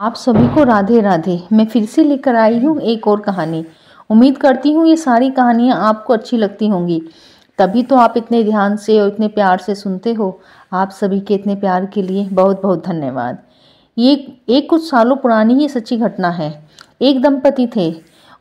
आप सभी को राधे राधे। मैं फिर से लेकर आई हूँ एक और कहानी। उम्मीद करती हूँ ये सारी कहानियाँ आपको अच्छी लगती होंगी, तभी तो आप इतने ध्यान से और इतने प्यार से सुनते हो। आप सभी के इतने प्यार के लिए बहुत बहुत धन्यवाद। ये एक कुछ सालों पुरानी ये सच्ची घटना है। एक दंपति थे,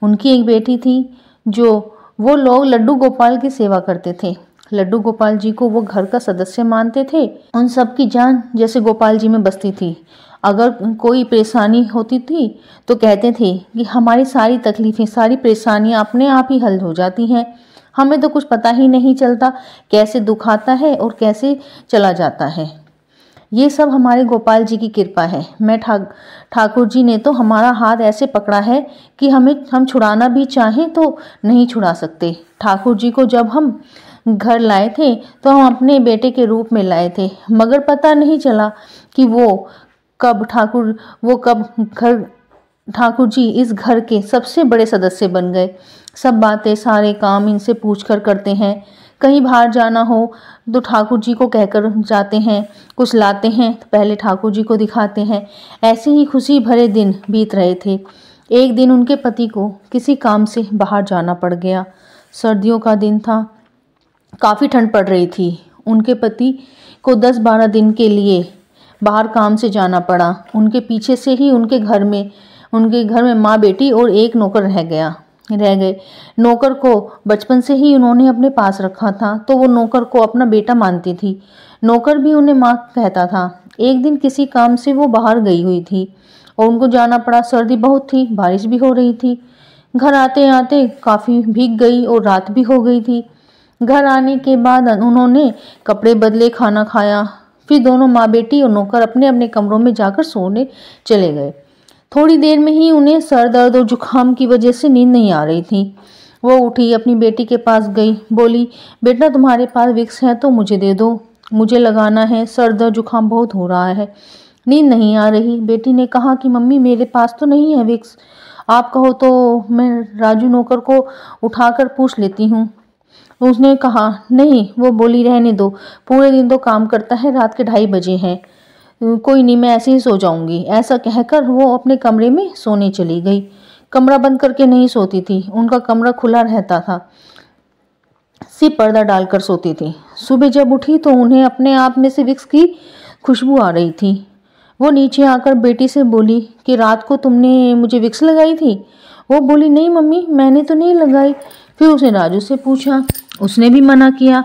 उनकी एक बेटी थी जो वो लोग लड्डू गोपाल की सेवा करते थे। लड्डू गोपाल जी को वो घर का सदस्य मानते थे। उन सब की जान जैसे गोपाल जी में बसती थी। अगर कोई परेशानी होती थी तो कहते थे कि हमारी सारी तकलीफ़ें, सारी परेशानियां अपने आप ही हल हो जाती हैं, हमें तो कुछ पता ही नहीं चलता कैसे दुख आता है और कैसे चला जाता है। ये सब हमारे गोपाल जी की कृपा है। मैं ठाकुर जी ने तो हमारा हाथ ऐसे पकड़ा है कि हम छुड़ाना भी चाहें तो नहीं छुड़ा सकते। ठाकुर जी को जब हम घर लाए थे तो हम अपने बेटे के रूप में लाए थे, मगर पता नहीं चला कि वो कब ठाकुर जी इस घर के सबसे बड़े सदस्य बन गए। सब बातें, सारे काम इनसे पूछकर करते हैं। कहीं बाहर जाना हो तो ठाकुर जी को कहकर जाते हैं, कुछ लाते हैं तो पहले ठाकुर जी को दिखाते हैं। ऐसे ही खुशी भरे दिन बीत रहे थे। एक दिन उनके पति को किसी काम से बाहर जाना पड़ गया। सर्दियों का दिन था, काफ़ी ठंड पड़ रही थी। उनके पति को 10-12 दिन के लिए बाहर काम से जाना पड़ा। उनके पीछे से ही उनके घर में माँ, बेटी और एक नौकर रह गए। नौकर को बचपन से ही उन्होंने अपने पास रखा था, तो वो नौकर को अपना बेटा मानती थी। नौकर भी उन्हें माँ कहता था। एक दिन किसी काम से वो बाहर गई हुई थी और उनको जाना पड़ा। सर्दी बहुत थी, बारिश भी हो रही थी। घर आते आते काफ़ी भीग गई और रात भी हो गई थी। घर आने के बाद उन्होंने कपड़े बदले, खाना खाया, फिर दोनों माँ बेटी और नौकर अपने अपने कमरों में जाकर सोने चले गए। थोड़ी देर में ही उन्हें सर दर्द और जुकाम की वजह से नींद नहीं आ रही थी। वो उठी, अपनी बेटी के पास गई, बोली, बेटा तुम्हारे पास विक्स है तो मुझे दे दो, मुझे लगाना है, सर दर्द जुकाम बहुत हो रहा है, नींद नहीं आ रही। बेटी ने कहा कि मम्मी मेरे पास तो नहीं है विक्स, आप कहो तो मैं राजू नौकर को उठाकर पूछ लेती हूँ। उसने कहा नहीं। वो बोली रहने दो, पूरे दिन तो काम करता है, रात के 2:30 बजे हैं, कोई नहीं मैं ऐसे ही सो जाऊंगी। ऐसा कहकर वो अपने कमरे में सोने चली गई। कमरा बंद करके नहीं सोती थी, उनका कमरा खुला रहता था, सिर्फ पर्दा डालकर सोती थी। सुबह जब उठी तो उन्हें अपने आप में से विक्स की खुशबू आ रही थी। वो नीचे आकर बेटी से बोली कि रात को तुमने मुझे विक्स लगाई थी? वो बोली नहीं मम्मी, मैंने तो नहीं लगाई। फिर उसने राजू से पूछा, उसने भी मना किया।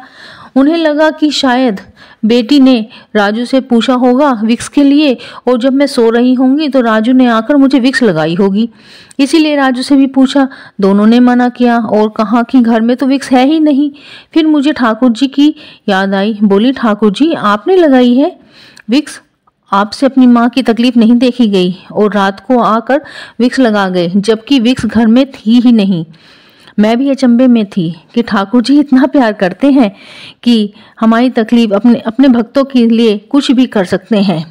उन्हें लगा कि शायद बेटी ने राजू से पूछा होगा विक्स के लिए, और जब मैं सो रही होंगी तो राजू ने आकर मुझे विक्स लगाई होगी, इसीलिए राजू से भी पूछा। दोनों ने मना किया और कहा कि घर में तो विक्स है ही नहीं। फिर मुझे ठाकुर जी की याद आई। बोली, ठाकुर जी आपने लगाई है विक्स? आपसे अपनी माँ की तकलीफ नहीं देखी गई और रात को आकर विक्स लगा गए, जबकि विक्स घर में थी ही नहीं। मैं भी अचंभे में थी कि ठाकुर जी इतना प्यार करते हैं कि हमारी तकलीफ अपने भक्तों के लिए कुछ भी कर सकते हैं।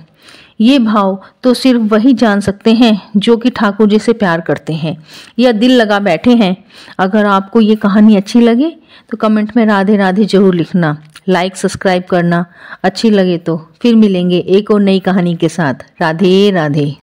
ये भाव तो सिर्फ वही जान सकते हैं जो कि ठाकुर जी से प्यार करते हैं या दिल लगा बैठे हैं। अगर आपको ये कहानी अच्छी लगे तो कमेंट में राधे राधे जरूर लिखना, लाइक सब्सक्राइब करना। अच्छी लगे तो फिर मिलेंगे एक और नई कहानी के साथ। राधे राधे।